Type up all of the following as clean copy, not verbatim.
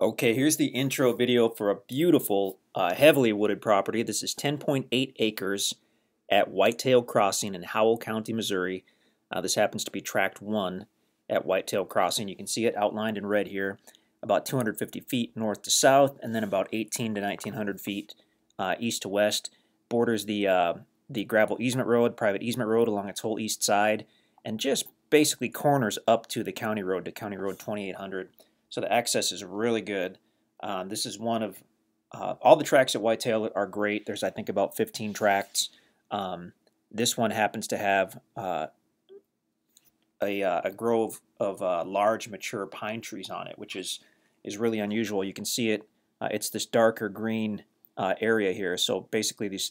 Okay, here's the intro video for a beautiful, heavily wooded property. This is 10.8 acres at Whitetail Crossing in Howell County, Missouri. This happens to be Tract 1 at Whitetail Crossing. You can see it outlined in red here, about 250 feet north to south, and then about 18 to 1900 feet east to west. Borders the gravel easement road, private easement road along its whole east side, and just basically corners up to the county road, to County Road 2800. So the access is really good. This is one of all the tracts at Whitetail are great. There's I think about 15 tracts. This one happens to have a grove of large mature pine trees on it, which is really unusual. You can see it. It's this darker green area here. So basically these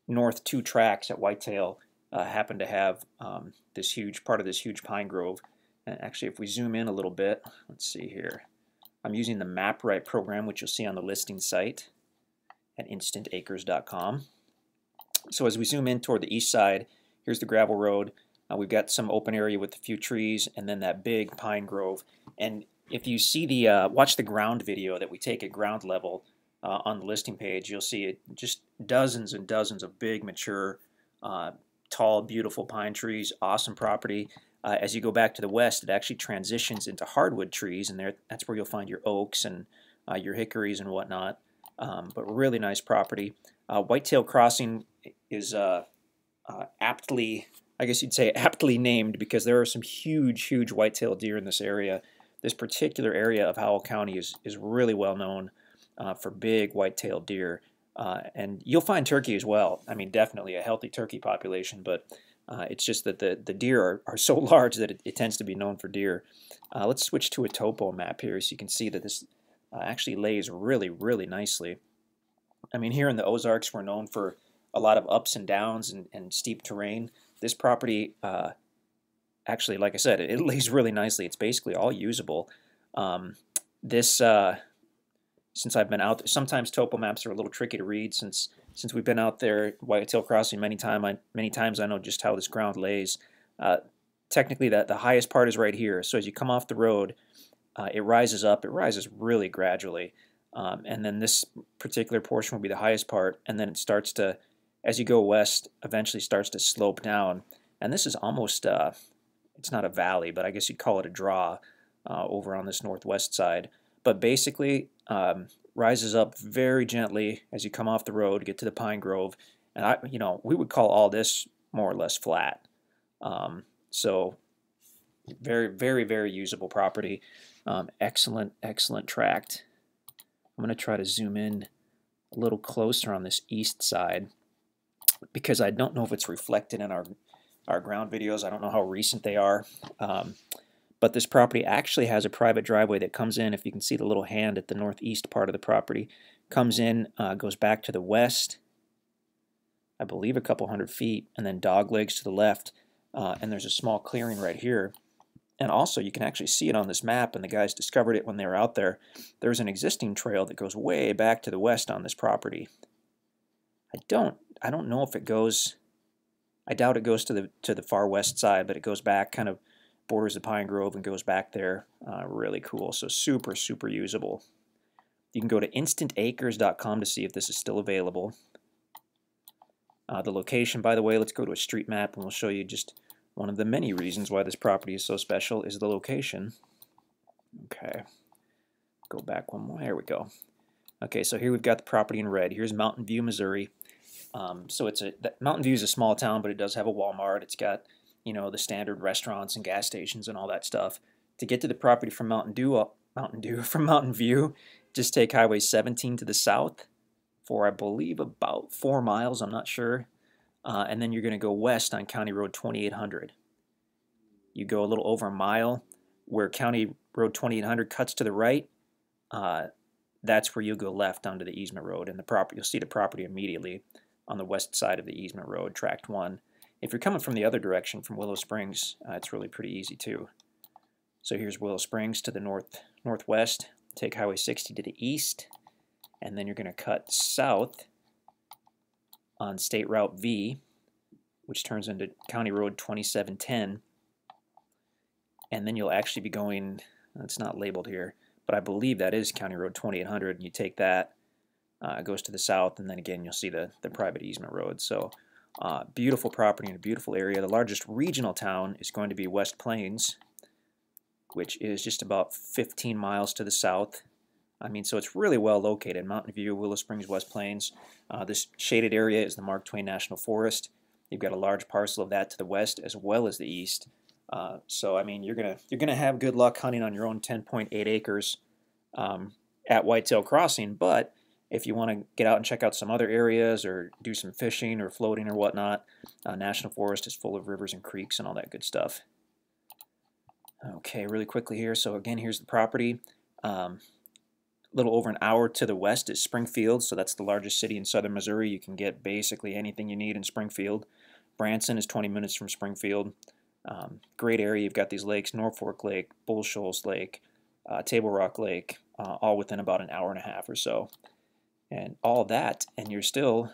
north two tracts at Whitetail happen to have this huge part of this huge pine grove. And actually, if we zoom in a little bit, let's see here. I'm using the MapRight program, which you'll see on the listing site at InstantAcres.com. So as we zoom in toward the east side, here's the gravel road. We've got some open area with a few trees, and then that big pine grove. And if you see the watch the ground video that we take at ground level on the listing page, you'll see it just dozens and dozens of big, mature, tall, beautiful pine trees. Awesome property. As you go back to the west, it actually transitions into hardwood trees, and that's where you'll find your oaks and your hickories and whatnot. But really nice property. Whitetail Crossing is aptly, I guess you'd say, aptly named because there are some huge whitetail deer in this area. This particular area of Howell County is really well known for big whitetail deer. And you'll find turkey as well. I mean, definitely a healthy turkey population, but it's just that the deer are so large that it tends to be known for deer. Let's switch to a topo map here so you can see that this actually lays really nicely. I mean, here in the Ozarks, we're known for a lot of ups and downs and steep terrain. This property, actually, like I said, it lays really nicely. It's basically all usable. Since I've been out there, sometimes topo maps are a little tricky to read since we've been out there Whitetail Crossing many times. I know just how this ground lays. Technically, the highest part is right here. So as you come off the road, it rises up. It rises really gradually, and then this particular portion will be the highest part, and then it starts to, as you go west, eventually starts to slope down. And this is almost, it's not a valley, but I guess you'd call it a draw over on this northwest side. But basically, rises up very gently as you come off the road, get to the pine grove, and we would call all this more or less flat. So very usable property. Excellent tract. I'm going to try to zoom in a little closer on this east side because I don't know if it's reflected in our ground videos. I don't know how recent they are. But this property actually has a private driveway that comes in. If you can see the little hand at the northeast part of the property, comes in, goes back to the west, I believe a couple hundred feet, and then doglegs to the left. And there's a small clearing right here. And also, you can actually see it on this map, and the guys discovered it when they were out there. There's an existing trail that goes way back to the west on this property. I don't know if it goes. I doubt it goes to the far west side, but it goes back kind of. Borders the pine grove and goes back there. Really cool. So super usable. You can go to InstantAcres.com to see if this is still available. The location, by the way, let's go to a street map and we'll show you just one of the many reasons why this property is so special is the location. Okay. Go back one more. There we go. Okay, so here we've got the property in red. Here's Mountain View, Missouri. So Mountain View is a small town, but it does have a Walmart. It's got the standard restaurants and gas stations and all that stuff. To get to the property from Mountain View, just take Highway 17 to the south for, I believe, about 4 miles. I'm not sure. And then you're going to go west on County Road 2800. You go a little over a mile where County Road 2800 cuts to the right. That's where you'll go left onto the easement road. And you'll see the property immediately on the west side of the easement road, Tract 1. If you're coming from the other direction, from Willow Springs, it's really pretty easy too. So here's Willow Springs to the northwest. Take Highway 60 to the east, and then you're going to cut south on State Route V, which turns into County Road 2710. And then you'll actually be going, it's not labeled here, but I believe that is County Road 2800, and you take that, it goes to the south, and then again you'll see the private easement road. So beautiful property in a beautiful area. The largest regional town is going to be West Plains, which is just about 15 miles to the south. I mean, so it's really well located. Mountain View, Willow Springs, West Plains. This shaded area is the Mark Twain National Forest. You've got a large parcel of that to the west as well as the east. So I mean, you're gonna have good luck hunting on your own 10.8 acres at Whitetail Crossing. But if you want to get out and check out some other areas or do some fishing or floating or whatnot, National Forest is full of rivers and creeks and all that good stuff. Okay, really quickly here. So again, here's the property. A little over an hour to the west is Springfield, so that's the largest city in southern Missouri. You can get basically anything you need in Springfield. Branson is 20 minutes from Springfield. Great area. You've got these lakes: Norfolk Lake, Bull Shoals Lake, Table Rock Lake, all within about an hour and a half or so. And all that, and you're still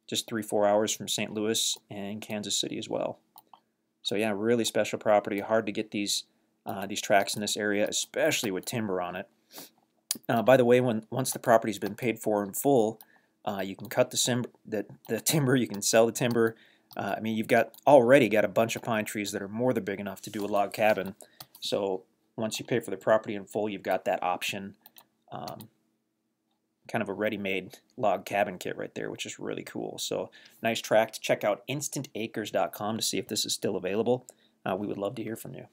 just 3-4 hours from St. Louis and Kansas City as well. So yeah, really special property. Hard to get these tracts in this area, especially with timber on it. By the way, once the property's been paid for in full, you can cut the timber. You can sell the timber. I mean, you've already got a bunch of pine trees that are more than big enough to do a log cabin. So once you pay for the property in full, you've got that option. Kind of a ready-made log cabin kit right there, which is really cool. So nice tract. Check out InstantAcres.com to see if this is still available. We would love to hear from you.